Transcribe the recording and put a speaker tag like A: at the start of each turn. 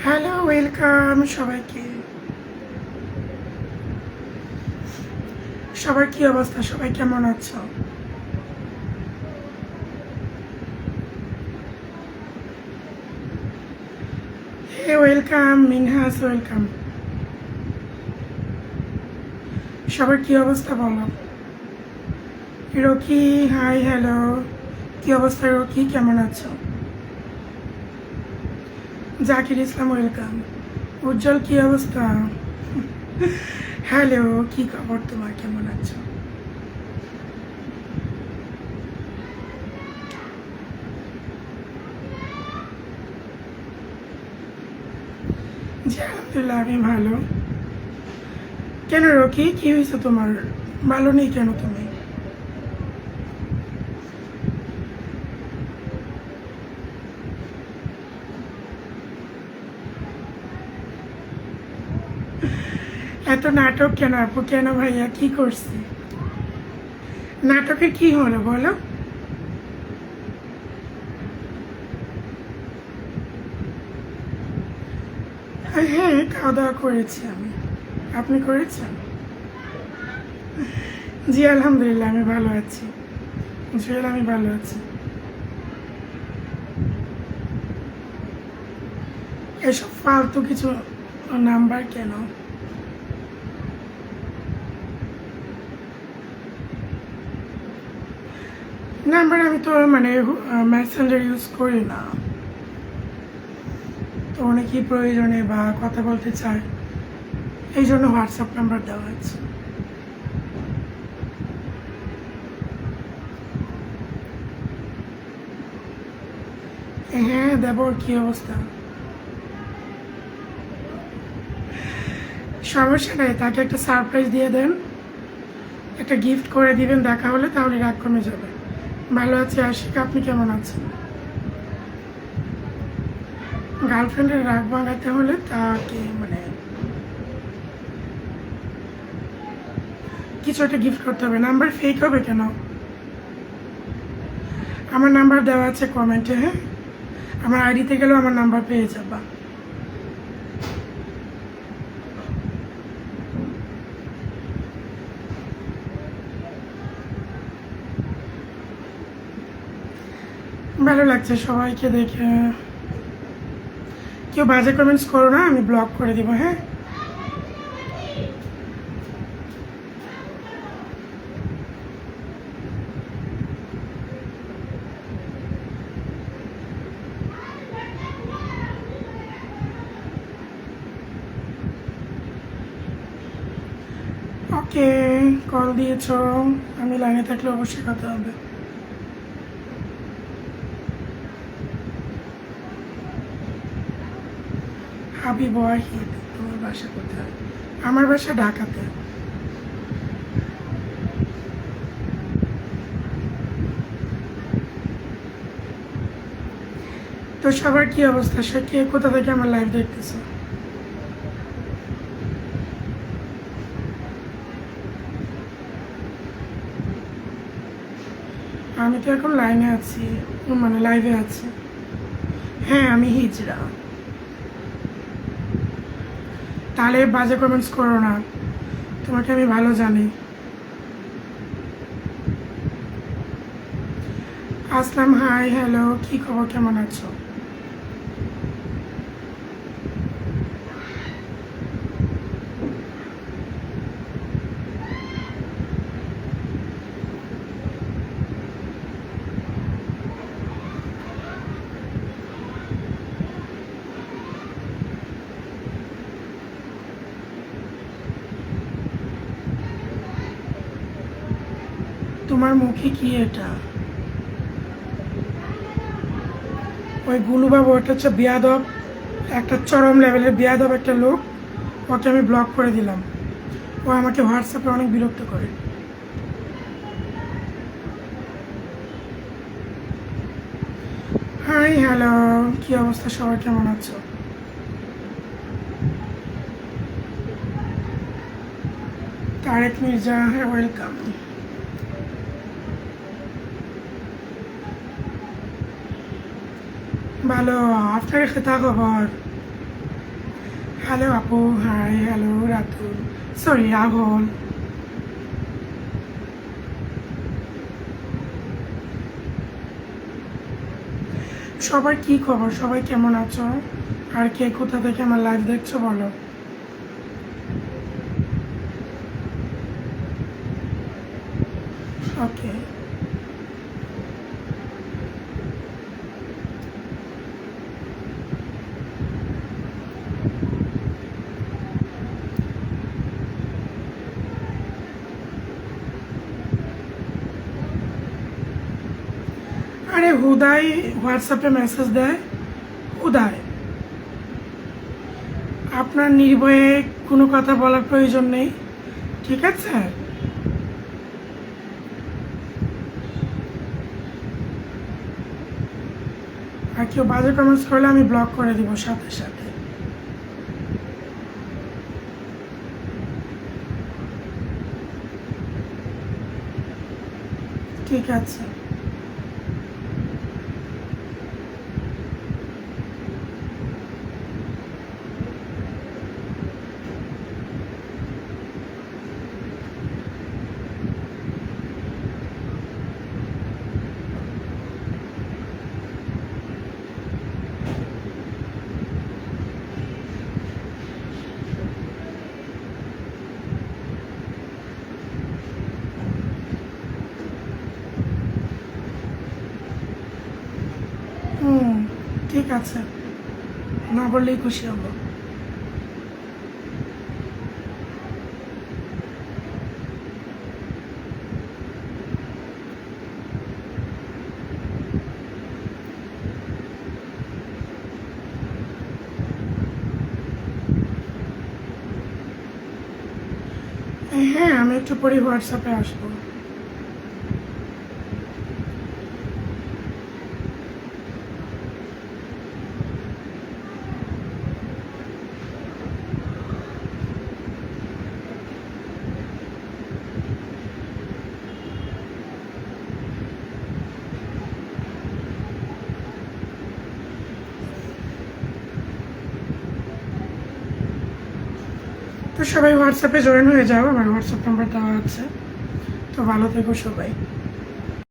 A: Hello, welcome সবাইকে। সবার কি অবস্থা? সবাই কেমন আছো? Hey, welcome Minhas, welcome. সবার কি অবস্থা বলো? Rocky, hi, hello. কি অবস্থা রকি? কেমন আছো? জাকির ইসলাম, ওয়েলকাম। উজ্জ্বল, কি অবস্থা? হ্যালো, কি খবর তোমার? কেমন আছো? জি আলহামদুলিল্লাহ, আমি ভালো। কেন রকি, কি হয়েছে তোমার? ভালো নেই কেন তুমি? এত নাটক কেন আপু? কেন ভাইয়া, কি করছি? নাটকের কি হলো বলো? হ্যাঁ, খাওয়া দাওয়া করেছি আমি। আপনি করেছেন? জি আলহামদুলিল্লাহ, আমি ভালো আছি। জুয়েল, আমি ভালো আছি। এসব ফালতু কিছু নাম্বার কেন? নাম্বার আমি তো মানে মেসেঞ্জার ইউজ করি না, তো অনেকেই প্রয়োজনে বা কথা বলতে চায়, এই জন্য হোয়াটসঅ্যাপ নাম্বার দেওয়া আছে। হ্যাঁ দেবর, কি অবস্থা? সমস্যা নেই, তাকে একটা সারপ্রাইজ দিয়ে দেন, একটা গিফট করে দিবেন, দেখা হলে তাহলে রাগ কমে যাবে। ভালো আছি আশিক, আপনি কেমন আছেন? গার্লফ্রেন্ডের রাগ ভাঙাতে হলে তাকে মানে কিছু একটা গিফট করতে হবে। নাম্বার ফেক হবে কেন? আমার নাম্বার দেওয়া আছে কমেন্টে, হ্যাঁ? আমার আইডিতে গেলেও আমার নাম্বার পেয়ে যাবা। ভালো লাগছে সবাইকে দেখে। কেউ বাজে কমেন্টস করো না, আমি ব্লক করে দিব, হ্যাঁ? ওকে, কল দিয়েছো, আমি লাইনে থাকলে অবশ্যই কথা হবে। হাবিব ওয়াহিদ, তোমার বাসা কোথায়? আমার বাসা ঢাকাতে। তো সবার কি অবস্থা? সে কে কোথা থেকে আমার লাইভ দেখতেছে? আমি তো এখন লাইনে আছি, মানে লাইভে আছি। হ্যাঁ, আমি হিজড়া। তাহলে বাজে কমেন্টস করো না, তোমাকে আমি ভালো জানি। আসলাম, হাই, হ্যালো, কি খবর? কেমন আছো? তোমার মুখে কি এটা? ওই গুলুবাবু, ওটা হচ্ছে বেয়াদব, একটা চরম লেভেলের বেয়াদব একটা লোক। ওকে আমি ব্লক করে দিলাম। ও আমাকে হোয়াটসঅ্যাপে অনেক বিরক্ত করে। হাই, হ্যালো, কি অবস্থা সবাই, কেমন আছো? তারেক মির্জা, হ্যাঁ, ওয়েলকাম। ভালো, আপনার খেতা খবর? হ্যালো আপু, hi, hello Ratul, sorry Rahul. সবার কি খবর, সবাই কেমন আছো? আর কে কোথা থেকে আমার লাইভ দেখছো বলো। ওকে, আরে হুদাই হোয়াটসঅ্যাপে মেসেজ দেয়। হুদাই, আপনার নির্ভয়ে কোনো কথা বলার প্রয়োজন নেই, ঠিক আছে? আর কেউ বাজে কমেন্টস করলে আমি ব্লক করে দিব সাথে সাথে। ঠিক আছে। হুম, ঠিক আছে, না বললেই খুশি হব। হ্যাঁ, আমি একটু পরে হোয়াটসঅ্যাপে আসবো। তো সবাই হোয়াটসঅ্যাপে জয়েন হয়ে যাও, আমার হোয়াটসঅ্যাপ নাম্বার দেওয়া আছে। তো ভালো থেকো সবাই।